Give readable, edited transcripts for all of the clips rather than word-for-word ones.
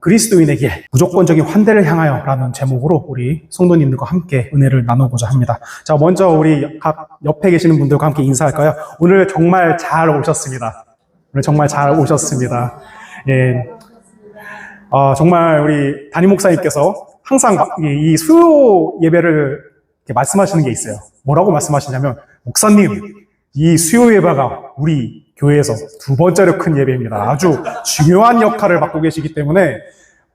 그리스도인에게 무조건적인 환대를 향하여 라는 제목으로 우리 성도님들과 함께 은혜를 나누고자 합니다. 자, 먼저 우리 각 옆에 계시는 분들과 함께 인사할까요? 오늘 정말 잘 오셨습니다. 오늘 정말 잘 오셨습니다. 예. 정말 우리 담임 목사님께서 항상 이 수요 예배를 이렇게 말씀하시는 게 있어요. 뭐라고 말씀하시냐면, 목사님, 이 수요 예배가 우리 교회에서 두 번째로 큰 예배입니다. 아주 중요한 역할을 맡고 계시기 때문에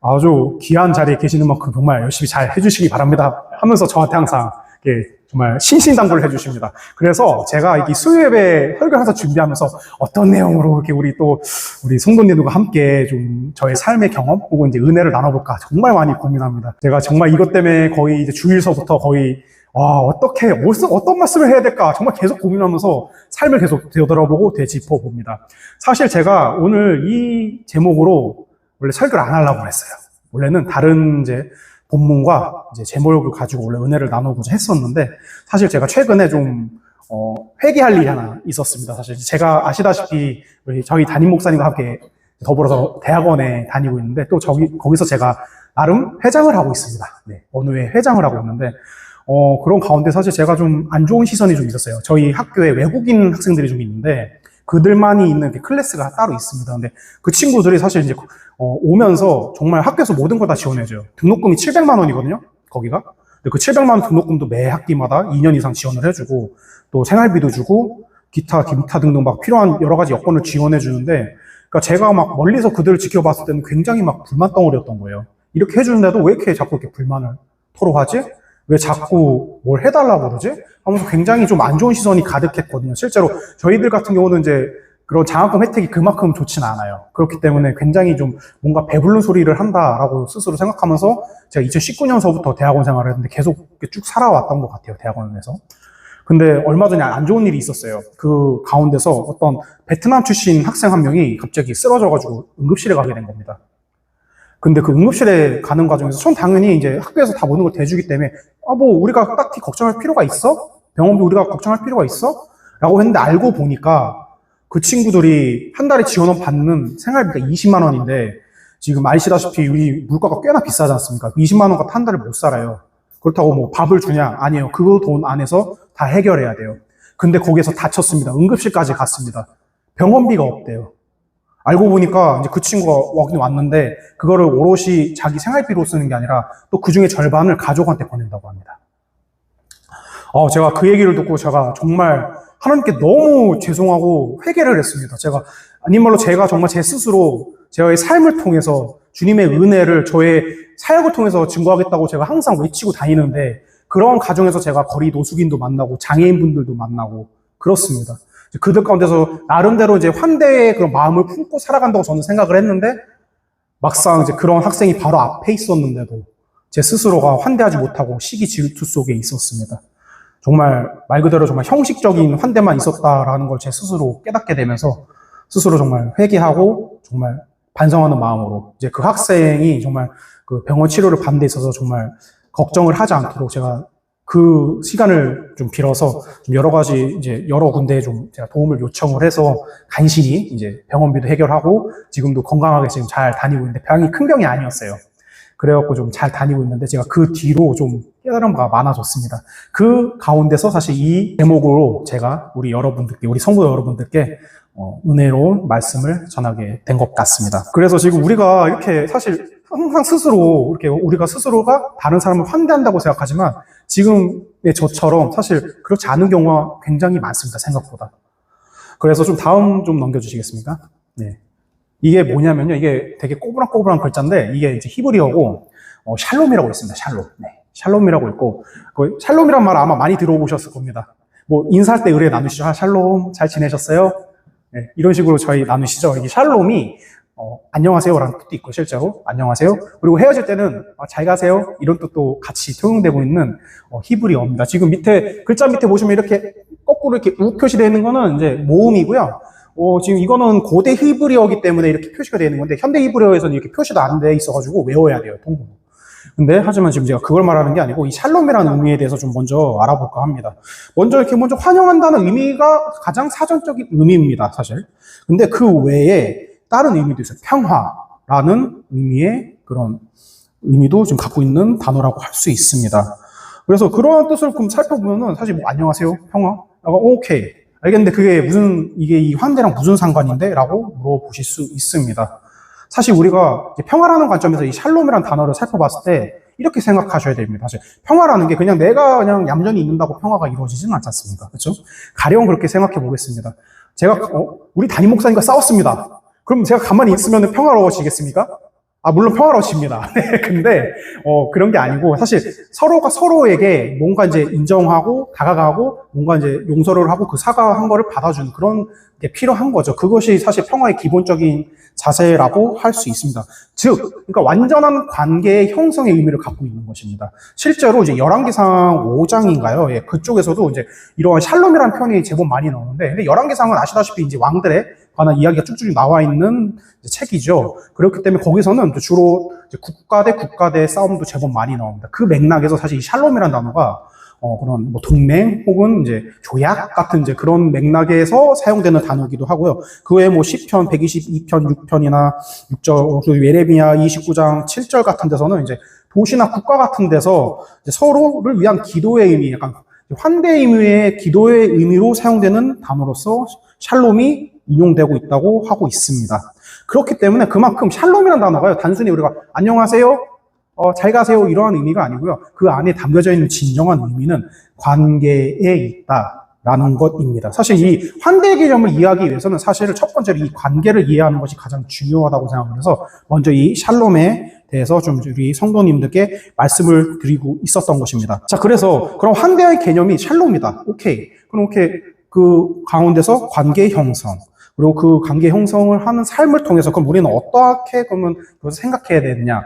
아주 귀한 자리에 계시는 만큼 정말 열심히 잘 해주시기 바랍니다 하면서 저한테 항상 정말 신신당부를 해주십니다. 그래서 제가 이 수요 예배 설교를 항상 준비하면서 어떤 내용으로 이렇게 우리 성도님들과 함께 좀 저의 삶의 경험 혹은 이제 은혜를 나눠볼까 정말 많이 고민합니다. 제가 정말 이것 때문에 거의 이제 주일서부터 거의 어떤 말씀을 해야 될까 정말 계속 고민하면서 삶을 계속 되돌아보고 되짚어봅니다. 사실 제가 오늘 이 제목으로 원래 설교를 안 하려고 했어요. 원래는 다른 이제 본문과 이제 제목을 가지고 원래 은혜를 나누고자 했었는데, 사실 제가 최근에 좀 회개할 일이 하나 있었습니다. 사실 제가 아시다시피 저희 담임 목사님과 함께 더불어서 대학원에 다니고 있는데, 또 거기서 제가 나름 회장을 하고 있습니다. 네, 어느 회 회장을 하고 있는데, 그런 가운데 사실 제가 좀 안 좋은 시선이 좀 있었어요. 저희 학교에 외국인 학생들이 좀 있는데, 그들만이 있는 클래스가 따로 있습니다. 근데 그 친구들이 사실 이제, 오면서 정말 학교에서 모든 걸 다 지원해줘요. 등록금이 700만 원이거든요, 거기가. 근데 그 700만 원 등록금도 매 학기마다 2년 이상 지원을 해주고, 또 생활비도 주고, 기타 등등 막 필요한 여러 가지 여건을 지원해주는데, 그러니까 제가 막 멀리서 그들을 지켜봤을 때는 굉장히 막 불만 덩어리였던 거예요. 이렇게 해주는데도 왜 이렇게 자꾸 이렇게 불만을 토로하지? 왜 자꾸 뭘 해달라고 그러지? 하면서 굉장히 좀 안 좋은 시선이 가득했거든요. 실제로 저희들 같은 경우는 이제 그런 장학금 혜택이 그만큼 좋지는 않아요. 그렇기 때문에 굉장히 좀 뭔가 배부른 소리를 한다라고 스스로 생각하면서 제가 2019년서부터 대학원 생활을 했는데 계속 쭉 살아왔던 것 같아요, 대학원에서. 근데 얼마 전에 안 좋은 일이 있었어요. 그 가운데서 어떤 베트남 출신 학생 한 명이 갑자기 쓰러져가지고 응급실에 가게 된 겁니다. 근데 그 응급실에 가는 과정에서 전 당연히 이제 학교에서 다 모든 걸 대주기 때문에 우리가 딱히 걱정할 필요가 있어? 병원비 우리가 걱정할 필요가 있어? 라고 했는데, 알고 보니까 그 친구들이 한 달에 지원을 받는 생활비가 20만 원인데 지금 아시다시피 우리 물가가 꽤나 비싸지 않습니까? 20만 원 같은 한 달을 못 살아요. 그렇다고 뭐 밥을 주냐? 아니에요. 그 돈 안에서 다 해결해야 돼요. 근데 거기에서 다쳤습니다. 응급실까지 갔습니다. 병원비가 없대요. 알고 보니까 이제 그 친구가 오긴 왔는데 그거를 오롯이 자기 생활비로 쓰는 게 아니라 또 그 중에 절반을 가족한테 보낸다고 합니다. 제가 그 얘기를 듣고 제가 정말 하나님께 너무 죄송하고 회개를 했습니다. 아니말로 제가 정말 제 스스로 저의 삶을 통해서 주님의 은혜를 저의 사역을 통해서 증거하겠다고 제가 항상 외치고 다니는데, 그런 가정에서 제가 거리 노숙인도 만나고 장애인분들도 만나고 그렇습니다. 그들 가운데서 나름대로 이제 환대의 그런 마음을 품고 살아간다고 저는 생각을 했는데, 막상 이제 그런 학생이 바로 앞에 있었는데도 제 스스로가 환대하지 못하고 시기 질투 속에 있었습니다. 정말 말 그대로 정말 형식적인 환대만 있었다라는 걸 제 스스로 깨닫게 되면서 스스로 정말 회개하고 정말 반성하는 마음으로 이제 그 학생이 정말 그 병원 치료를 받는 데 있어서 정말 걱정을 하지 않도록 제가 그 시간을 좀 빌어서 좀 여러 가지 이제 여러 군데에 좀 제가 도움을 요청을 해서 간신히 이제 병원비도 해결하고 지금도 건강하게 지금 잘 다니고 있는데, 병이 큰 병이 아니었어요. 그래갖고 좀 잘 다니고 있는데, 제가 그 뒤로 좀 깨달음가 많아졌습니다. 그 가운데서 사실 이 제목으로 제가 우리 성도 여러분들께 은혜로운 말씀을 전하게 된 것 같습니다. 그래서 지금 우리가 이렇게 사실 항상 우리가 스스로가 다른 사람을 환대한다고 생각하지만, 지금의 저처럼 사실 그렇지 않은 경우가 굉장히 많습니다, 생각보다. 그래서 좀 다음 좀 넘겨주시겠습니까? 네. 이게 뭐냐면요, 이게 되게 꼬부랑꼬부랑 글자인데, 이게 이제 히브리어고, 샬롬이라고 있습니다, 샬롬. 네. 샬롬이라고 있고, 샬롬이란 말 아마 많이 들어보셨을 겁니다. 뭐, 인사할 때 의뢰 나누시죠? 샬롬, 잘 지내셨어요? 네. 이런 식으로 저희 나누시죠? 이게 샬롬이, 안녕하세요라는 뜻도 있고, 실제로 안녕하세요. 그리고 헤어질 때는 잘 가세요 이런 뜻도 같이 통용되고 있는 히브리어입니다. 지금 글자 밑에 보시면 이렇게 거꾸로 이렇게 우 표시되어 있는 거는 이제 모음이고요. 지금 이거는 고대 히브리어이기 때문에 이렇게 표시가 되어 있는 건데, 현대 히브리어에서는 이렇게 표시도 안 돼 있어가지고 외워야 돼요, 통으로. 근데 하지만 지금 제가 그걸 말하는 게 아니고 이 샬롬이라는 의미에 대해서 좀 먼저 알아볼까 합니다. 먼저 환영한다는 의미가 가장 사전적인 의미입니다, 사실. 근데 그 외에 다른 의미도 있어요. 평화라는 의미의 그런 의미도 좀 갖고 있는 단어라고 할 수 있습니다. 그래서 그러한 뜻을 좀 살펴보면은 사실 뭐 안녕하세요, 평화, 오케이. 알겠는데 그게 이게 이 환대랑 무슨 상관인데? 라고 물어보실 수 있습니다. 사실 우리가 평화라는 관점에서 이 샬롬이라는 단어를 살펴봤을 때 이렇게 생각하셔야 됩니다. 사실 평화라는 게 그냥 내가 그냥 얌전히 있는다고 평화가 이루어지지는 않지 않습니까? 그렇죠? 가령 그렇게 생각해 보겠습니다. 제가 우리 담임 목사님과 싸웠습니다. 그럼 제가 가만히 있으면 평화로워지겠습니까? 물론 평화로우십니다. 근데, 그런 게 아니고, 사실 서로가 서로에게 뭔가 이제 인정하고, 다가가고, 뭔가 이제 용서를 하고 그 사과한 거를 받아주는 그런 게 필요한 거죠. 그것이 사실 평화의 기본적인 자세라고 할 수 있습니다. 즉, 그러니까 완전한 관계의 형성의 의미를 갖고 있는 것입니다. 실제로 이제 열왕기상 5장인가요? 예, 그쪽에서도 이제 이러한 샬롬이라는 표현이 제법 많이 나오는데, 근데 열왕기상은 아시다시피 이제 왕들의 관한 이야기가 쭉쭉 나와 있는 책이죠. 그렇기 때문에 거기서는 주로 국가 대 국가의 싸움도 제법 많이 나옵니다. 그 맥락에서 사실 이 샬롬이라는 단어가 그런 뭐 동맹 혹은 이제 조약 같은 이제 그런 맥락에서 사용되는 단어이기도 하고요. 그 외에 뭐 시편 122편 6편이나 6절, 그리고 예레미야 29장 7절 같은 데서는 이제 도시나 국가 같은 데서 서로를 위한 기도의 의미, 약간 환대의 의미의 기도의 의미로 사용되는 단어로서 샬롬이 인용되고 있다고 하고 있습니다. 그렇기 때문에 그만큼 샬롬이라는 단어가요, 단순히 우리가 안녕하세요, 잘 가세요 이러한 의미가 아니고요. 그 안에 담겨져 있는 진정한 의미는 관계에 있다라는 것입니다. 사실 이 환대의 개념을 이해하기 위해서는 사실 첫 번째로 이 관계를 이해하는 것이 가장 중요하다고 생각을 해서 먼저 이 샬롬에 대해서 좀 우리 성도님들께 말씀을 드리고 있었던 것입니다. 자, 그래서 그럼 환대의 개념이 샬롬이다. 오케이. 그럼 그 가운데서 관계 형성, 그리고 그 관계 형성을 하는 삶을 통해서 그럼 우리는 어떻게 그러면 그것을 생각해야 되느냐?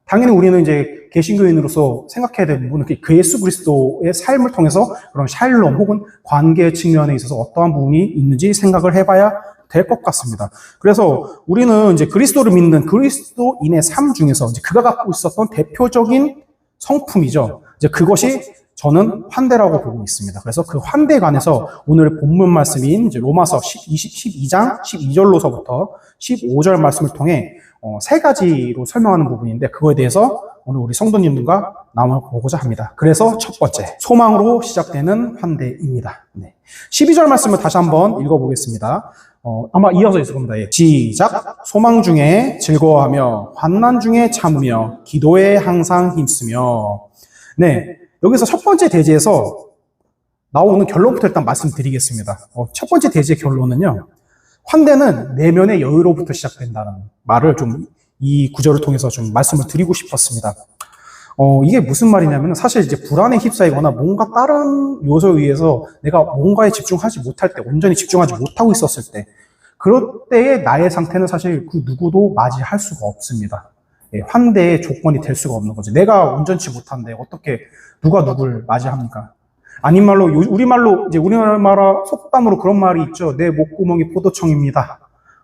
당연히 우리는 이제 개신교인으로서 생각해야 되는 부분은 그 예수 그리스도의 삶을 통해서 그런 샬롬 혹은 관계 측면에 있어서 어떠한 부분이 있는지 생각을 해봐야 될 것 같습니다. 그래서 우리는 이제 그리스도를 믿는 그리스도인의 삶 중에서 이제 그가 갖고 있었던 대표적인 성품이죠. 이제 그것이 저는 환대라고 보고 있습니다. 그래서 그 환대에 관해서 오늘 본문 말씀인 이제 로마서 12장 12절로서부터 15절 말씀을 통해 세 가지로 설명하는 부분인데 그거에 대해서 오늘 우리 성도님들과 나눠보고자 합니다. 그래서 첫 번째, 소망으로 시작되는 환대입니다. 네. 12절 말씀을 다시 한번 읽어보겠습니다. 아마 이어서 있을 겁니다. 예. 시작. 소망 중에 즐거워하며 환난 중에 참으며 기도에 항상 힘쓰며. 네. 여기서 첫 번째 대지에서 나오는 결론부터 일단 말씀드리겠습니다. 첫 번째 대지의 결론은요, 환대는 내면의 여유로부터 시작된다는 말을 좀 이 구절을 통해서 좀 말씀을 드리고 싶었습니다. 이게 무슨 말이냐면 사실 이제 불안에 휩싸이거나 뭔가 다른 요소에 의해서 내가 뭔가에 집중하지 못할 때, 온전히 집중하지 못하고 있었을 때, 그럴 때의 나의 상태는 사실 그 누구도 맞이할 수가 없습니다. 예, 환대의 조건이 될 수가 없는 거죠. 내가 온전치 못한데 어떻게 누가 누굴 맞이합니까? 아닌 말로 우리말로 이제 우리나라 속담으로 그런 말이 있죠. 내 목구멍이 포도청입니다.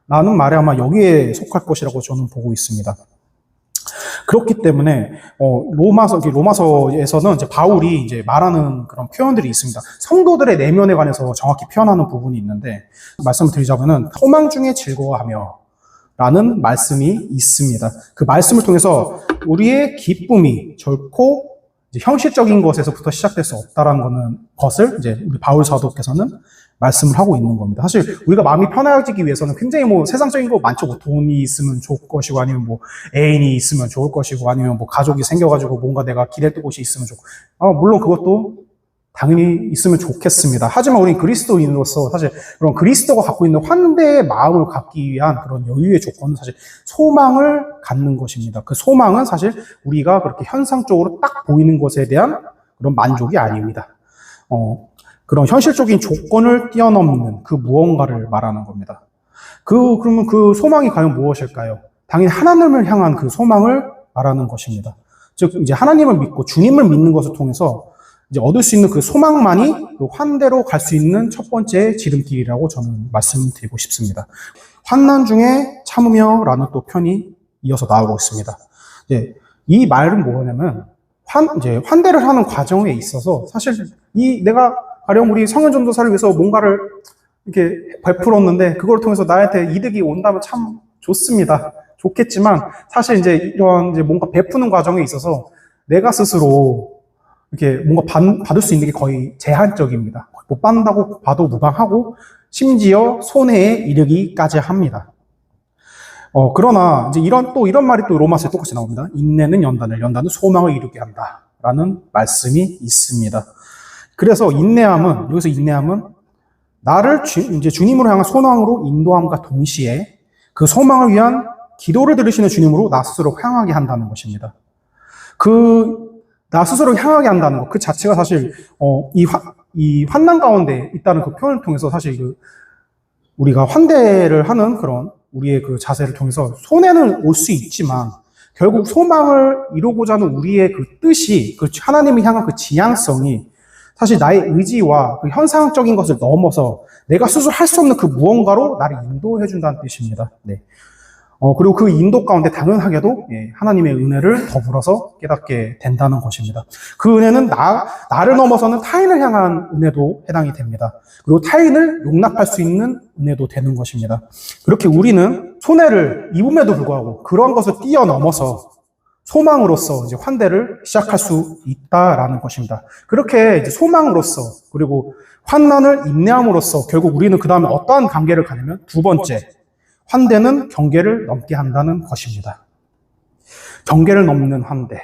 라는 말이 아마 여기에 속할 것이라고 저는 보고 있습니다. 그렇기 때문에 로마서에서는 이제 바울이 이제 말하는 그런 표현들이 있습니다. 성도들의 내면에 관해서 정확히 표현하는 부분이 있는데 말씀을 드리자면은 소망 중에 즐거워하며 라는 말씀이 있습니다. 그 말씀을 통해서 우리의 기쁨이 결코 이제 현실적인 것에서부터 시작될 수 없다라는 것을 이제 우리 바울 사도께서는 말씀을 하고 있는 겁니다. 사실 우리가 마음이 편해지기 위해서는 굉장히 뭐 세상적인 거 많죠. 뭐 돈이 있으면 좋을 것이고 아니면 뭐 애인이 있으면 좋을 것이고 아니면 뭐 가족이 생겨가지고 뭔가 내가 기댈 곳이 있으면 좋고 물론 그것도 당연히 있으면 좋겠습니다. 하지만 우리는 그리스도인으로서 사실 그런 그리스도가 갖고 있는 환대의 마음을 갖기 위한 그런 여유의 조건은 사실 소망을 갖는 것입니다. 그 소망은 사실 우리가 그렇게 현상적으로 딱 보이는 것에 대한 그런 만족이 아닙니다. 그런 현실적인 조건을 뛰어넘는 그 무언가를 말하는 겁니다. 그러면 그 소망이 과연 무엇일까요? 당연히 하나님을 향한 그 소망을 말하는 것입니다. 즉, 이제 하나님을 믿고 주님을 믿는 것을 통해서 이제 얻을 수 있는 그 소망만이 그 환대로 갈 수 있는 첫 번째 지름길이라고 저는 말씀드리고 싶습니다. 환난 중에 참으며 라는 또 편이 이어서 나오고 있습니다. 이제 이 말은 뭐냐면, 이제 환대를 하는 과정에 있어서 사실 내가 가령 우리 성현전도사를 위해서 뭔가를 이렇게 베풀었는데 그걸 통해서 나한테 이득이 온다면 참 좋습니다. 좋겠지만 사실 이제 이런 이제 뭔가 베푸는 과정에 있어서 내가 스스로 이렇게 뭔가 받을 수 있는 게 거의 제한적입니다. 못 받는다고 봐도 무방하고 심지어 손해에 이르기까지 합니다. 그러나 이제 이런 말이 또 로마서에 똑같이 나옵니다. 인내는 연단을, 연단은 소망을 이루게 한다. 라는 말씀이 있습니다. 그래서 여기서 인내함은 나를 이제 주님으로 향한 소망으로 인도함과 동시에 그 소망을 위한 기도를 들으시는 주님으로 나 스스로 향하게 한다는 것입니다. 나 스스로 향하게 한다는 것, 그 자체가 사실, 이 환난 가운데 있다는 그 표현을 통해서 사실 우리가 환대를 하는 그런 우리의 그 자세를 통해서 손해는 올 수 있지만 결국 소망을 이루고자 하는 우리의 그 뜻이, 그 하나님을 향한 그 지향성이 사실 나의 의지와 그 현상적인 것을 넘어서 내가 스스로 할 수 없는 그 무언가로 나를 인도해 준다는 뜻입니다. 네. 그리고 그 인도 가운데 당연하게도 하나님의 은혜를 더불어서 깨닫게 된다는 것입니다. 그 은혜는 나를 넘어서는 타인을 향한 은혜도 해당이 됩니다. 그리고 타인을 용납할 수 있는 은혜도 되는 것입니다. 그렇게 우리는 손해를 입음에도 불구하고 그런 것을 뛰어넘어서 소망으로서 이제 환대를 시작할 수 있다라는 것입니다. 그렇게 이제 소망으로서 그리고 환난을 인내함으로써 결국 우리는 그 다음에 어떠한 관계를 가냐면 두 번째, 환대는 경계를 넘게 한다는 것입니다. 경계를 넘는 환대.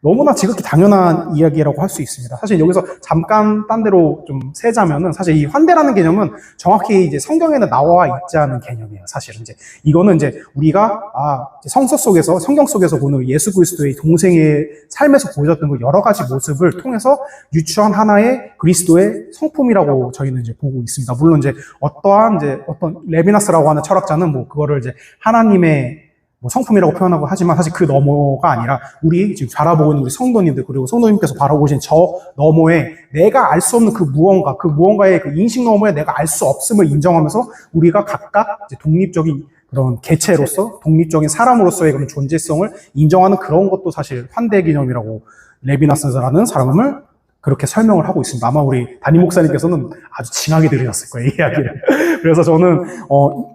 너무나 지극히 당연한 이야기라고 할 수 있습니다. 사실 여기서 잠깐 딴 데로 좀 세자면은 사실 이 환대라는 개념은 정확히 이제 성경에는 나와 있지 않은 개념이에요. 사실은 이거는 이제 우리가 성경 속에서 보는 예수 그리스도의 동생의 삶에서 보여줬던 그 여러 가지 모습을 통해서 유추한 하나의 그리스도의 성품이라고 저희는 이제 보고 있습니다. 물론 어떤 레비나스라고 하는 철학자는 그거를 하나님의 성품이라고 표현하고 하지만 사실 그 너머가 아니라 우리 지금 바라보고 있는 우리 성도님들 그리고 성도님께서 바라보신 저 너머에 내가 알 수 없는 그 무언가의 그 인식 너머에 내가 알 수 없음을 인정하면서 우리가 각각 독립적인 그런 개체로서 독립적인 사람으로서의 그런 존재성을 인정하는 그런 것도 사실 환대 개념이라고 레비나스라는 사람을 그렇게 설명을 하고 있습니다. 아마 우리 담임 목사님께서는 아주 징하게 들으셨을 거예요, 이 이야기를. 그래서 저는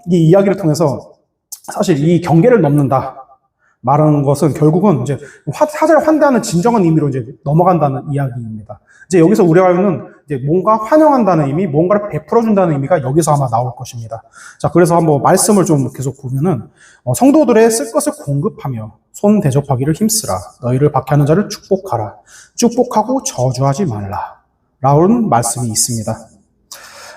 이 이야기를 통해서 사실 이 경계를 넘는다 말하는 것은 결국은 사자를 환대하는 진정한 의미로 넘어간다는 이야기입니다. 여기서 우리가는 뭔가 환영한다는 의미, 뭔가를 베풀어준다는 의미가 여기서 아마 나올 것입니다. 자, 그래서 한번 말씀을 좀 계속 보면은 성도들의 쓸 것을 공급하며 손 대접하기를 힘쓰라. 너희를 박해하는 자를 축복하라. 축복하고 저주하지 말라. 라는 말씀이 있습니다.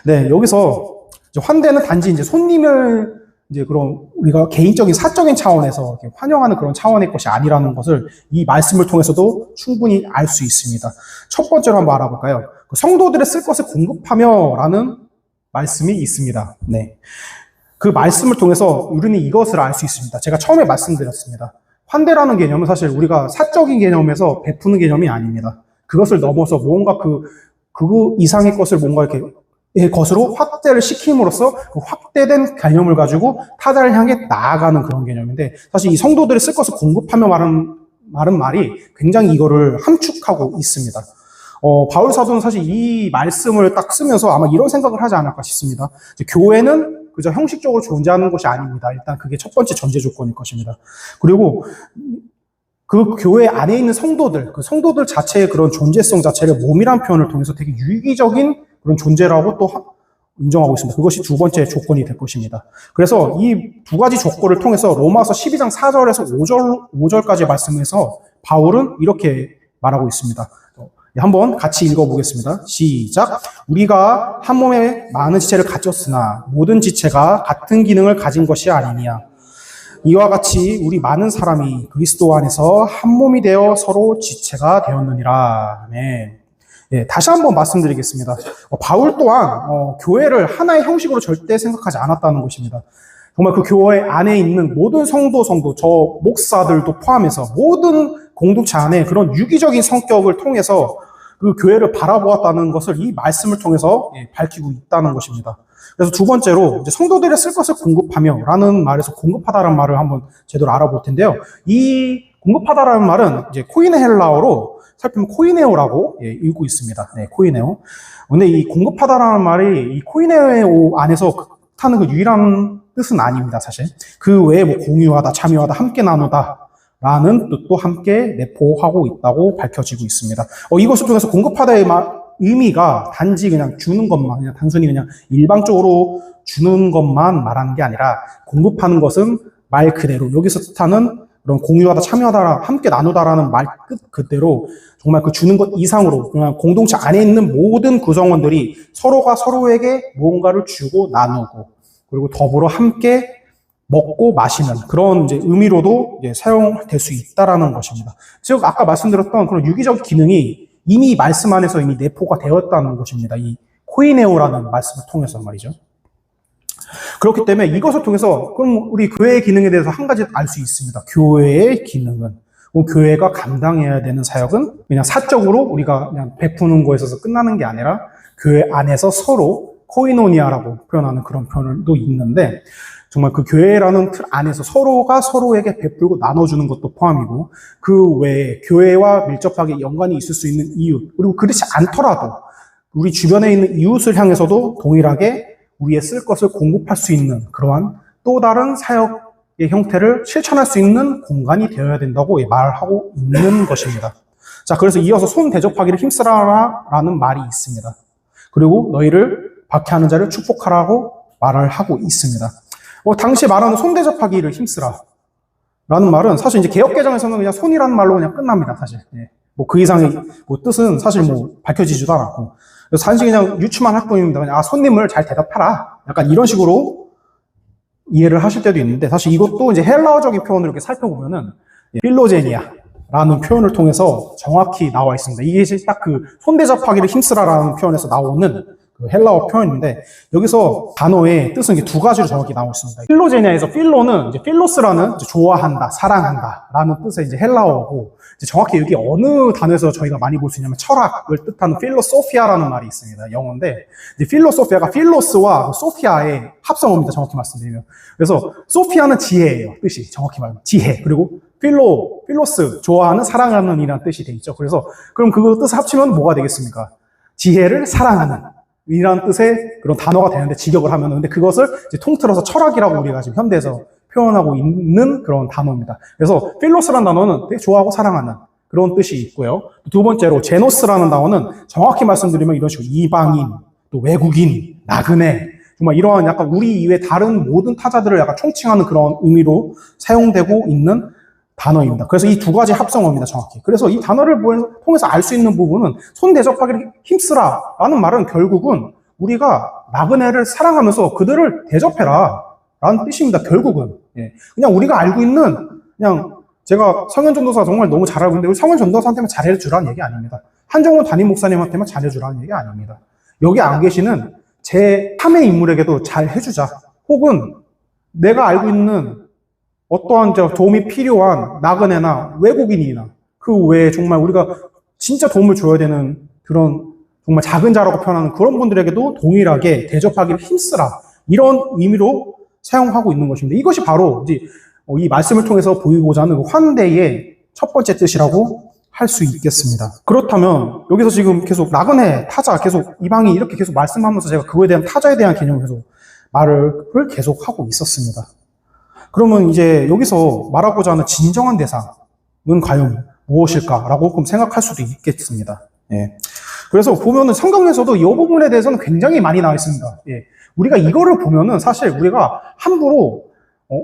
네, 여기서 환대는 단지 손님을 그런 우리가 개인적인 사적인 차원에서 환영하는 그런 차원의 것이 아니라는 것을 이 말씀을 통해서도 충분히 알 수 있습니다. 첫 번째로 한번 알아볼까요? 성도들의 쓸 것을 공급하며 라는 말씀이 있습니다. 네. 그 말씀을 통해서 우리는 이것을 알 수 있습니다. 제가 처음에 말씀드렸습니다. 환대라는 개념은 사실 우리가 사적인 개념에서 베푸는 개념이 아닙니다. 그것을 넘어서 뭔가 그 이상의 것을 뭔가 이렇게 것으로 확대를 시킴으로써 그 확대된 개념을 가지고 타자를 향해 나아가는 그런 개념인데 사실 이 성도들이 쓸 것을 공급하며 말은 말이 굉장히 이거를 함축하고 있습니다. 바울 사도는 사실 이 말씀을 딱 쓰면서 아마 이런 생각을 하지 않을까 싶습니다. 교회는 그저 형식적으로 존재하는 것이 아닙니다. 일단 그게 첫 번째 전제 조건일 것입니다. 그리고 그 교회 안에 있는 성도들, 그 성도들 자체의 그런 존재성 자체를 몸이란 표현을 통해서 되게 유기적인 그런 존재라고 또 인정하고 있습니다. 그것이 두 번째 조건이 될 것입니다. 그래서 이 두 가지 조건을 통해서 로마서 12장 4절에서 5절까지 말씀에서 바울은 이렇게 말하고 있습니다. 한번 같이 읽어보겠습니다. 시작. 우리가 한 몸에 많은 지체를 가졌으나 모든 지체가 같은 기능을 가진 것이 아니냐. 이와 같이 우리 많은 사람이 그리스도 안에서 한 몸이 되어 서로 지체가 되었느니라. 네. 예, 다시 한번 말씀드리겠습니다. 바울 또한 교회를 하나의 형식으로 절대 생각하지 않았다는 것입니다. 정말 그 교회 안에 있는 모든 성도, 저 목사들도 포함해서 모든 공동체 안에 그런 유기적인 성격을 통해서 그 교회를 바라보았다는 것을 이 말씀을 통해서 밝히고 있다는 것입니다. 그래서 두 번째로 성도들의 쓸 것을 공급하며 라는 말에서 공급하다라는 말을 한번 제대로 알아볼 텐데요. 이 공급하다라는 말은 코이네 헬라어로 살피면 코이네오라고 읽고 있습니다. 네, 코이네오. 근데 이 공급하다라는 말이 이 코이네오 안에서 하는 그 유일한 뜻은 아닙니다, 사실. 그 외에 뭐 공유하다, 참여하다, 함께 나누다 라는 뜻도 함께 내포하고 있다고 밝혀지고 있습니다. 이것을 통해서 공급하다의 의미가 단지 그냥 주는 것만, 그냥 단순히 그냥 일방적으로 주는 것만 말하는 게 아니라 공급하는 것은 말 그대로 여기서 뜻하는 그런 공유하다, 참여하다, 함께 나누다라는 말 뜻 그대로 정말 그 주는 것 이상으로 그냥 공동체 안에 있는 모든 구성원들이 서로가 서로에게 무언가를 주고 나누고 그리고 더불어 함께 먹고 마시는 그런 이제 의미로도 이제 사용될 수 있다라는 것입니다. 즉 아까 말씀드렸던 그런 유기적 기능이 이미 말씀 안에서 이미 내포가 되었다는 것입니다. 이 코이네오라는 말씀을 통해서 말이죠. 그렇기 때문에 이것을 통해서 그럼 우리 교회의 기능에 대해서 한 가지 알 수 있습니다. 교회의 기능은 교회가 감당해야 되는 사역은 그냥 사적으로 우리가 그냥 베푸는 거에 있어서 끝나는 게 아니라 교회 안에서 서로 코이노니아라고 표현하는 그런 표현도 있는데 정말 그 교회라는 틀 안에서 서로가 서로에게 베풀고 나눠주는 것도 포함이고 그 외에 교회와 밀접하게 연관이 있을 수 있는 이웃 그리고 그렇지 않더라도 우리 주변에 있는 이웃을 향해서도 동일하게 우리의 쓸 것을 공급할 수 있는 그러한 또 다른 사역의 형태를 실천할 수 있는 공간이 되어야 된다고 말하고 있는 것입니다. 자, 그래서 이어서 손 대접하기를 힘쓰라라는 말이 있습니다. 그리고 너희를 박해하는 자를 축복하라고 말을 하고 있습니다. 당시 말하는 손 대접하기를 힘쓰라 라는 말은 사실 이제 개역개정에서는 그냥 손이라는 말로 그냥 끝납니다, 사실. 뭐 그 이상의 뭐 뜻은 사실 뭐 밝혀지지도 않았고. 그래서 단지 그냥 유추만 할 뿐입니다. 그냥 손님을 잘 대답해라. 약간 이런 식으로 이해를 하실 때도 있는데 사실 이것도 이제 헬라어적인 표현을 이렇게 살펴보면은 필로제니아라는 표현을 통해서 정확히 나와 있습니다. 이게 딱 그 손 대접하기를 힘쓰라라는 표현에서 나오는 그 헬라어 표현인데 여기서 단어의 뜻은 이게 두 가지로 정확히 나오고 있습니다. 필로제니아에서 필로는 이제 필로스라는 이제 좋아한다, 사랑한다라는 뜻의 이제 헬라어고 이제 정확히 여기 어느 단어에서 저희가 많이 볼 수 있냐면 철학을 뜻하는 필로소피아라는 말이 있습니다. 영어인데 이제 필로소피아가 필로스와 소피아의 합성어입니다. 정확히 말씀드리면 그래서 소피아는 지혜예요. 뜻이 정확히 말하면 지혜 그리고 필로스 좋아하는 사랑하는 이라는 뜻이 돼 있죠. 그래서 그럼 그 뜻을 합치면 뭐가 되겠습니까? 지혜를 사랑하는 이란 뜻의 그런 단어가 되는데 직역을 하면은 근데 그것을 이제 통틀어서 철학이라고 우리가 지금 현대에서 표현하고 있는 그런 단어입니다. 그래서 필로스라는 단어는 되게 좋아하고 사랑하는 그런 뜻이 있고요. 두 번째로 제노스라는 단어는 정확히 말씀드리면 이런 식으로 이방인, 또 외국인, 나그네 정말 이러한 약간 우리 이외 다른 모든 타자들을 약간 총칭하는 그런 의미로 사용되고 있는 단어입니다. 그래서 이 두 가지 합성어입니다, 정확히. 그래서 이 단어를 통해서 알 수 있는 부분은 손 대접하기를 힘쓰라 라는 말은 결국은 우리가 나그네를 사랑하면서 그들을 대접해라 라는 뜻입니다, 결국은. 그냥 우리가 알고 있는 그냥 제가 성현전도사 정말 너무 잘 알고 있는데 우리 성현전도사한테만 잘해주라는 얘기 아닙니다. 한정훈 담임 목사님한테만 잘해주라는 얘기 아닙니다. 여기 안 계시는 제 3의 인물에게도 잘 해주자. 혹은 내가 알고 있는 어떠한 도움이 필요한 나그네나 외국인이나 그 외에 정말 우리가 진짜 도움을 줘야 되는 그런 정말 작은 자라고 표현하는 그런 분들에게도 동일하게 대접하기를 힘쓰라 이런 의미로 사용하고 있는 것입니다. 이것이 바로 이제 이 말씀을 통해서 보이고자 하는 환대의 첫 번째 뜻이라고 할 수 있겠습니다. 그렇다면 여기서 지금 계속 나그네, 타자 계속 이방인 이렇게 계속 말씀하면서 제가 그거에 대한 타자에 대한 개념을 계속 말을 계속 하고 있었습니다. 그러면 이제 여기서 말하고자 하는 진정한 대상은 과연 무엇일까라고 그럼 생각할 수도 있겠습니다. 그래서 보면은 성경에서도 이 부분에 대해서는 굉장히 많이 나와 있습니다. 우리가 이거를 보면은 사실 우리가 함부로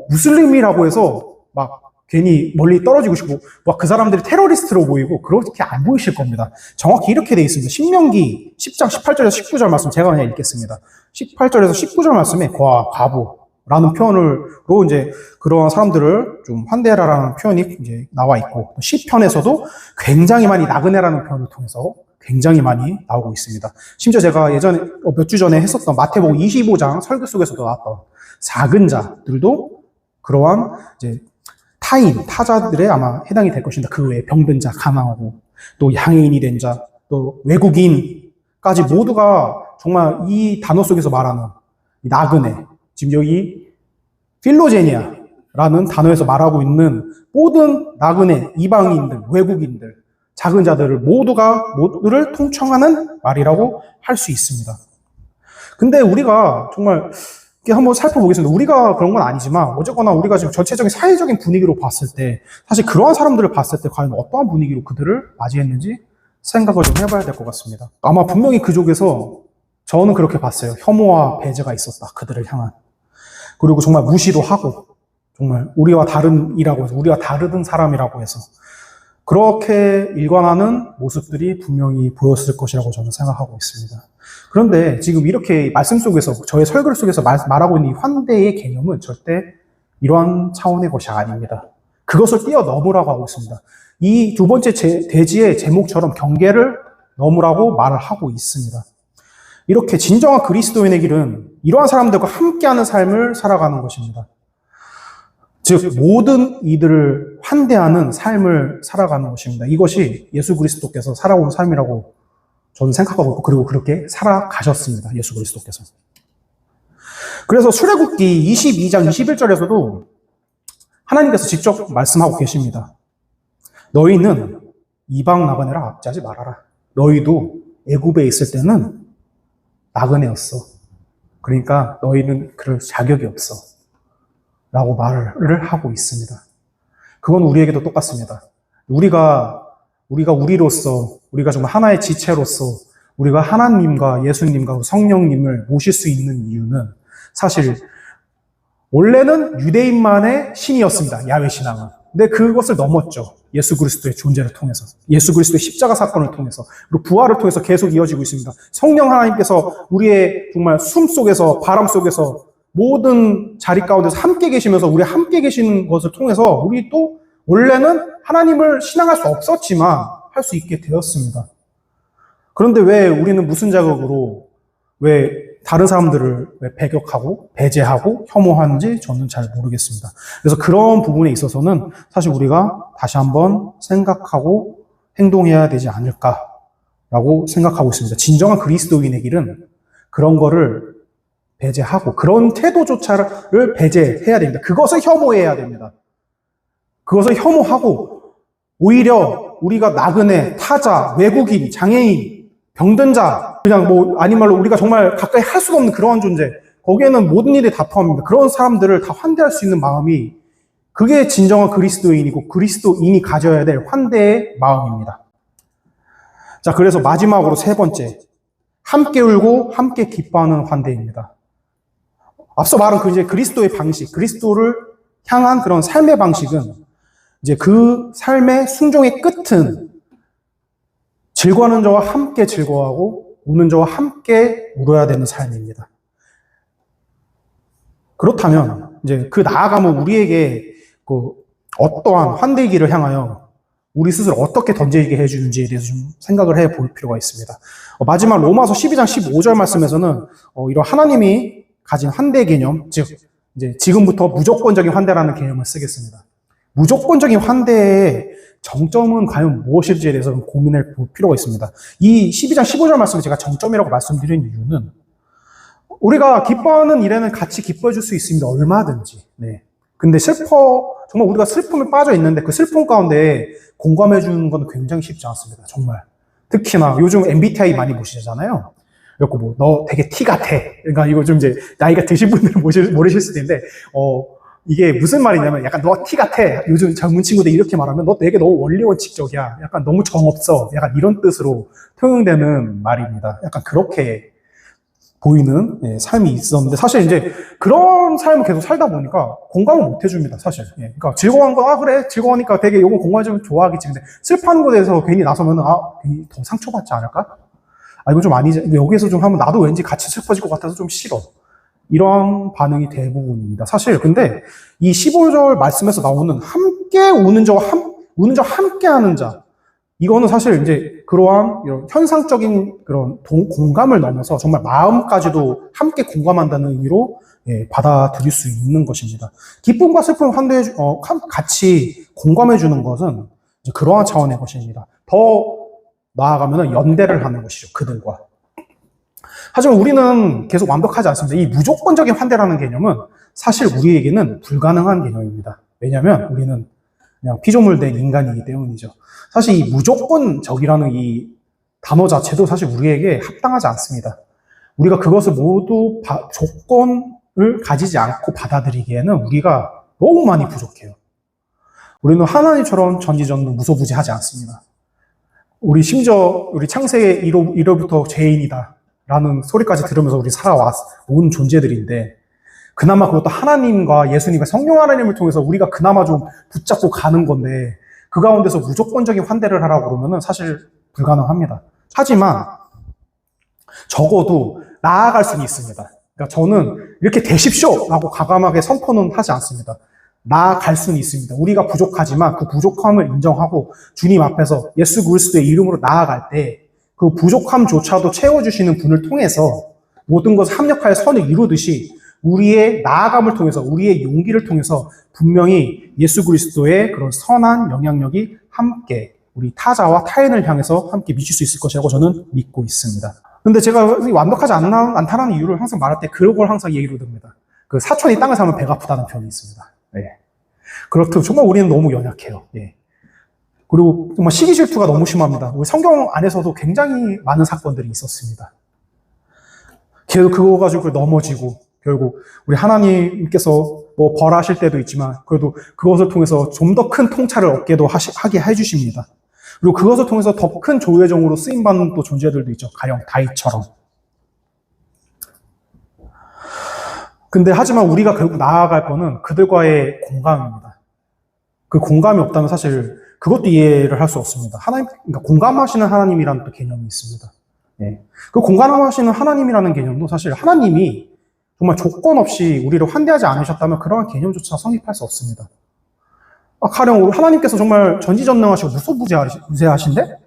무슬림이라고 해서 막 괜히 멀리 떨어지고 싶고 막 그 사람들이 테러리스트로 보이고 그렇게 안 보이실 겁니다. 정확히 이렇게 되어 있습니다. 신명기 10장 18절에서 19절 말씀 제가 그냥 읽겠습니다. 18절에서 19절 말씀에 과부라는 표현으로 이제 그러한 사람들을 좀 환대하라라는 표현이 이제 나와 있고 시편에서도 굉장히 많이 나그네라는 표현을 통해서 굉장히 많이 나오고 있습니다. 심지어 제가 예전에 몇 주 전에 했었던 마태복음 25장 설교 속에서도 나왔던 작은 자들도 그러한 이제 타인, 타자들에 아마 해당이 될 것입니다. 그 외에 병든 자, 가난하고 또 장애인이 된 자, 또 외국인까지 모두가 정말 이 단어 속에서 말하는 나그네, 지금 여기 필로제니아라는 단어에서 말하고 있는 모든 나그네, 이방인들, 외국인들, 작은 자들을 모두를 통칭하는 말이라고 할 수 있습니다. 근데 우리가 정말 이게 한번 살펴보겠습니다. 우리가 그런 건 아니지만 어쨌거나 우리가 지금 전체적인 사회적인 분위기로 봤을 때 사실 그러한 사람들을 봤을 때 과연 어떠한 분위기로 그들을 맞이했는지 생각을 좀 해봐야 될 것 같습니다. 아마 분명히 그쪽에서 저는 그렇게 봤어요. 혐오와 배제가 있었다. 그들을 향한. 그리고 정말 무시도 하고 정말 우리와 다른이라고 해서 우리와 다르던 사람이라고 해서 그렇게 일관하는 모습들이 분명히 보였을 것이라고 저는 생각하고 있습니다. 그런데 지금 이렇게 말씀 속에서 저의 설교 속에서 말하고 있는 이 환대의 개념은 절대 이러한 차원의 것이 아닙니다. 그것을 뛰어넘으라고 하고 있습니다. 이 두 번째 대지의 제목처럼 경계를 넘으라고 말을 하고 있습니다. 이렇게 진정한 그리스도인의 길은 이러한 사람들과 함께하는 삶을 살아가는 것입니다. 즉 모든 이들을 환대하는 삶을 살아가는 것입니다. 이것이 예수 그리스도께서 살아온 삶이라고 저는 생각하고 있고 그리고 그렇게 살아가셨습니다. 예수 그리스도께서. 그래서 출애굽기 22장 21절에서도 하나님께서 직접 말씀하고 계십니다. 너희는 이방 나그네라 압제하지 말아라. 너희도 애굽에 있을 때는 나그네였어. 그러니까 너희는 그럴 자격이 없어. 라고 말을 하고 있습니다. 그건 우리에게도 똑같습니다. 우리가 우리로서, 우리가 정말 하나의 지체로서, 우리가 하나님과 예수님과 성령님을 모실 수 있는 이유는 사실, 원래는 유대인만의 신이었습니다. 야훼 신앙은. 근데 그것을 넘었죠. 예수 그리스도의 존재를 통해서. 예수 그리스도의 십자가 사건을 통해서. 그리고 부활을 통해서 계속 이어지고 있습니다. 성령 하나님께서 우리의 정말 숨 속에서, 바람 속에서 모든 자리 가운데서 함께 계시면서 우리 함께 계시는 것을 통해서 우리 또 원래는 하나님을 신앙할 수 없었지만 할 수 있게 되었습니다. 그런데 왜 우리는 무슨 자격으로 왜 다른 사람들을 왜 배격하고 배제하고 혐오하는지 저는 잘 모르겠습니다. 그래서 그런 부분에 있어서는 사실 우리가 다시 한번 생각하고 행동해야 되지 않을까라고 생각하고 있습니다. 진정한 그리스도인의 길은 그런 거를 배제하고 그런 태도조차를 배제해야 됩니다. 그것을 혐오해야 됩니다. 그것을 혐오하고 오히려 우리가 나그네, 타자, 외국인, 장애인, 병든 자, 그냥 아닌 말로 우리가 정말 가까이 할 수가 없는 그러한 존재, 거기에는 모든 일이 다 포함합니다. 그런 사람들을 다 환대할 수 있는 마음이 그게 진정한 그리스도인이고 그리스도인이 가져야 될 환대의 마음입니다. 자, 그래서 마지막으로 세 번째, 함께 울고 함께 기뻐하는 환대입니다. 앞서 말한 이제 그리스도의 방식, 그리스도를 향한 그런 삶의 방식은 이제 그 삶의 순종의 끝은 즐거워하는 자와 함께 즐거워하고 우는 자와 함께 울어야 되는 삶입니다. 그렇다면 이제 그 나아가면 우리에게 그 어떠한 환대의 길을 향하여 우리 스스로 어떻게 던지게 해주는지에 대해서 좀 생각을 해볼 필요가 있습니다. 마지막 로마서 12장 15절 말씀에서는 이런 하나님이 가진 환대 개념, 즉 이제 지금부터 무조건적인 환대라는 개념을 쓰겠습니다. 무조건적인 환대의 정점은 과연 무엇일지에 대해서 고민해 볼 필요가 있습니다. 이 12장 15절 말씀을 제가 정점이라고 말씀드린 이유는 우리가 기뻐하는 일에는 같이 기뻐해 줄 수 있습니다. 얼마든지. 네. 근데 정말 우리가 슬픔에 빠져 있는데 그 슬픔 가운데 공감해 주는 건 굉장히 쉽지 않습니다. 정말. 특히나 요즘 MBTI 많이 보시잖아요. 그래갖고 너 되게 T 같아. 그러니까 이거 좀 이제 나이가 드신 분들은 모르실 수도 있는데, 이게 무슨 말이냐면 약간 너 T 같아. 요즘 젊은 친구들 이렇게 말하면 너 되게 너무 원리원칙적이야. 약간 너무 정없어. 약간 이런 뜻으로 통용되는 말입니다. 약간 그렇게 보이는 삶이 있었는데 사실 이제 그런 삶을 계속 살다 보니까 공감을 못 해줍니다. 사실. 그러니까 즐거운 거 그래 즐거우니까 되게 요거 공감해주면 좋아하겠지. 근데 슬퍼하는 거에 대해서 괜히 나서면은 괜히 더 상처받지 않을까? 이거 좀 아니지. 여기에서 좀 하면 나도 왠지 같이 슬퍼질 것 같아서 좀 싫어. 이런 반응이 대부분입니다. 사실 근데 이 15절 말씀에서 나오는 함께 우는 자와 함께 하는 자, 이거는 사실 이제 그러한 이런 현상적인 그런 공감을 넘어서 정말 마음까지도 함께 공감한다는 의미로 받아들일 수 있는 것입니다. 기쁨과 슬픔을 같이 공감해 주는 것은 이제 그러한 차원의 것입니다. 더 나아가면 연대를 하는 것이죠. 그들과. 하지만 우리는 계속 완벽하지 않습니다. 이 무조건적인 환대라는 개념은 사실 우리에게는 불가능한 개념입니다. 왜냐하면 우리는 그냥 피조물된 인간이기 때문이죠. 사실 이 무조건적이라는 이 단어 자체도 사실 우리에게 합당하지 않습니다. 우리가 그것을 모두 가지지 않고 받아들이기에는 우리가 너무 많이 부족해요. 우리는 하나님처럼 전지전능 무소부지하지 않습니다. 우리 심지어 우리 창세기 1호부터 죄인이다 라는 소리까지 들으면서 우리 살아온 존재들인데, 그나마 그것도 하나님과 예수님과 성령 하나님을 통해서 우리가 그나마 좀 붙잡고 가는 건데, 그 가운데서 무조건적인 환대를 하라고 그러면은 사실 불가능합니다. 하지만 적어도 나아갈 수는 있습니다. 그러니까 저는 이렇게 되십시오 라고 과감하게 선포는 하지 않습니다. 나아갈 수는 있습니다. 우리가 부족하지만 그 부족함을 인정하고 주님 앞에서 예수 그리스도의 이름으로 나아갈 때 그 부족함조차도 채워주시는 분을 통해서 모든 것을 합력하여 선을 이루듯이 우리의 나아감을 통해서, 우리의 용기를 통해서 분명히 예수 그리스도의 그런 선한 영향력이 함께 우리 타자와 타인을 향해서 함께 미칠 수 있을 것이라고 저는 믿고 있습니다. 근데 제가 완벽하지 않다는 이유를 항상 말할 때 그런 걸 항상 얘기로 듭니다. 그 사촌이 땅을 사면 배가 아프다는 표현이 있습니다. 네. 그렇듯 정말 우리는 너무 연약해요. 예. 그리고 정말 시기 질투가 너무 심합니다. 우리 성경 안에서도 굉장히 많은 사건들이 있었습니다. 계속 그거 가지고 넘어지고, 결국 우리 하나님께서 뭐 벌하실 때도 있지만 그래도 그것을 통해서 좀 더 큰 통찰을 얻게도 하게 해주십니다. 그리고 그것을 통해서 더 큰 조회종으로 쓰임받는 또 존재들도 있죠. 가령 다윗처럼. 근데 하지만 우리가 결국 나아갈 거는 그들과의 공감입니다. 그 공감이 없다면 사실 그것도 이해를 할 수 없습니다. 그러니까 공감하시는 하나님이라는 또 개념이 있습니다. 예. 그 공감하시는 하나님이라는 개념도 사실 하나님이 정말 조건 없이 우리를 환대하지 않으셨다면 그러한 개념조차 성립할 수 없습니다. 가령 하나님께서 정말 전지전능하시고 무소부지하신데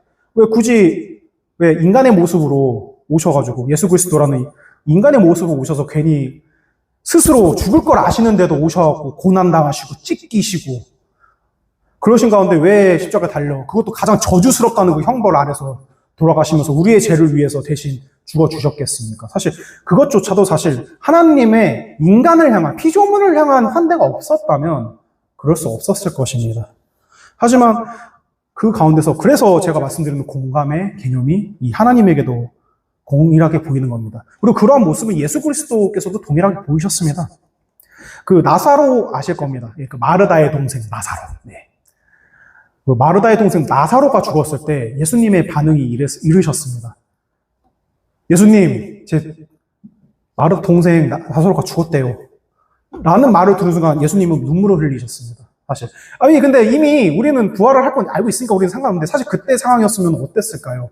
왜 인간의 모습으로 오셔가지고 예수 그리스도라는 인간의 모습으로 오셔서 괜히 스스로 죽을 걸 아시는데도 오셔갖고 고난당하시고 찢기시고 그러신 가운데 왜 십자가에 달려, 그것도 가장 저주스럽다는 그 형벌 아래서 돌아가시면서 우리의 죄를 위해서 대신 죽어주셨겠습니까? 사실 그것조차도 사실 하나님의 인간을 향한, 피조물을 향한 환대가 없었다면 그럴 수 없었을 것입니다. 하지만 그 가운데서, 그래서 제가 말씀드리는 공감의 개념이 이 하나님에게도 동일하게 보이는 겁니다. 그리고 그러한 모습은 예수 그리스도께서도 동일하게 보이셨습니다. 그 나사로 아실 겁니다. 그 마르다의 동생 나사로. 네. 그 마르다의 동생 나사로가 죽었을 때 예수님의 반응이 이르셨습니다. 예수님, 제 마르다 동생 나사로가 죽었대요. 라는 말을 들은 순간 예수님은 눈물을 흘리셨습니다. 사실. 아니, 근데 이미 우리는 부활을 할 건 알고 있으니까 우리는 상관없는데 사실 그때 상황이었으면 어땠을까요?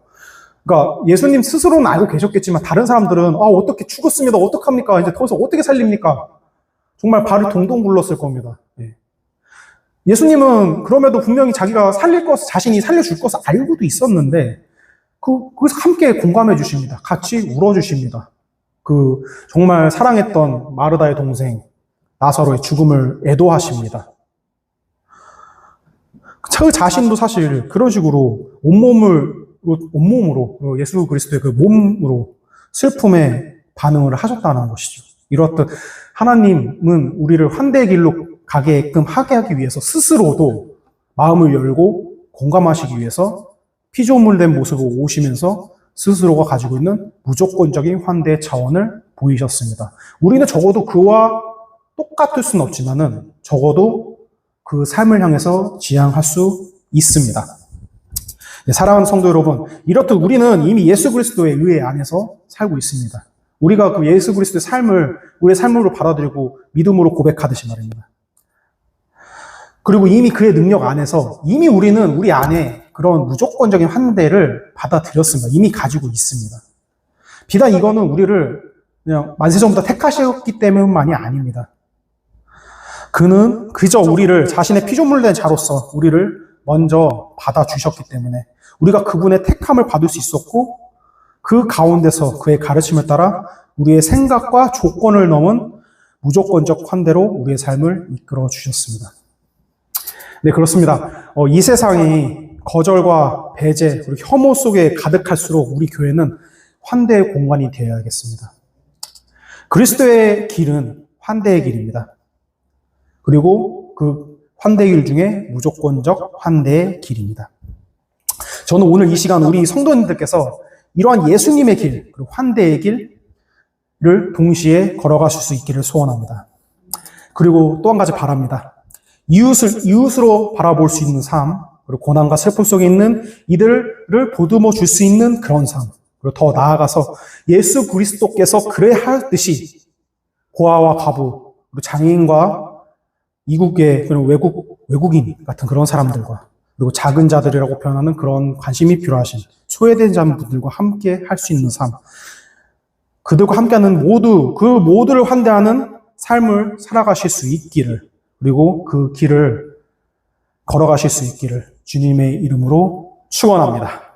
그러니까 예수님 스스로는 알고 계셨겠지만 다른 사람들은 어떻게 죽었습니다. 어떡합니까? 이제 거기서 어떻게 살립니까? 정말 발을 동동 굴렀을 겁니다. 예. 예수님은 그럼에도 분명히 자기가 자신이 살려줄 것을 알고도 있었는데 거기서 함께 공감해 주십니다. 같이 울어 주십니다. 그 정말 사랑했던 마르다의 동생 나사로의 죽음을 애도하십니다. 그 자신도 사실 그런 식으로 온몸으로 예수 그리스도의 그 몸으로 슬픔에 반응을 하셨다는 것이죠. 이렇듯 하나님은 우리를 환대의 길로 가게끔 하게 하기 위해서 스스로도 마음을 열고 공감하시기 위해서 피조물된 모습으로 오시면서 스스로가 가지고 있는 무조건적인 환대의 차원을 보이셨습니다. 우리는 적어도 그와 똑같을 수는 없지만은 적어도 그 삶을 향해서 지향할 수 있습니다. 사랑하는 성도 여러분, 이렇듯 우리는 이미 예수 그리스도의 의회 안에서 살고 있습니다. 우리가 그 예수 그리스도의 삶을 우리의 삶으로 받아들이고 믿음으로 고백하듯이 말입니다. 그리고 이미 그의 능력 안에서 이미 우리는 우리 안에 그런 무조건적인 환대를 받아들였습니다. 이미 가지고 있습니다. 비단 이거는 우리를 그냥 만세전부터 택하셨기 때문만이 아닙니다. 그는 그저 우리를 자신의 피조물된 자로서 우리를 먼저 받아주셨기 때문에 우리가 그분의 택함을 받을 수 있었고 그 가운데서 그의 가르침을 따라 우리의 생각과 조건을 넘은 무조건적 환대로 우리의 삶을 이끌어 주셨습니다. 네, 그렇습니다. 이 세상이 거절과 배제 그리고 혐오 속에 가득할수록 우리 교회는 환대의 공간이 되어야겠습니다. 그리스도의 길은 환대의 길입니다. 그리고 그 환대의 길 중에 무조건적 환대의 길입니다. 저는 오늘 이 시간 우리 성도님들께서 이러한 예수님의 길, 그리고 환대의 길, 동시에 걸어가실 수 있기를 소원합니다. 그리고 또 한 가지 바랍니다. 이웃으로 바라볼 수 있는 삶, 그리고 고난과 슬픔 속에 있는 이들을 보듬어 줄 수 있는 그런 삶, 그리고 더 나아가서 예수 그리스도께서 그래 하듯이 고아와 과부, 그리고 장애인과 이국의 그런 외국인 같은 그런 사람들과 그리고 작은 자들이라고 표현하는 그런 관심이 필요하신 소외된 자분들과 함께 할 수 있는 삶, 그들과 함께하는 그 모두를 환대하는 삶을 살아가실 수 있기를, 그리고 그 길을 걸어가실 수 있기를 주님의 이름으로 축원합니다.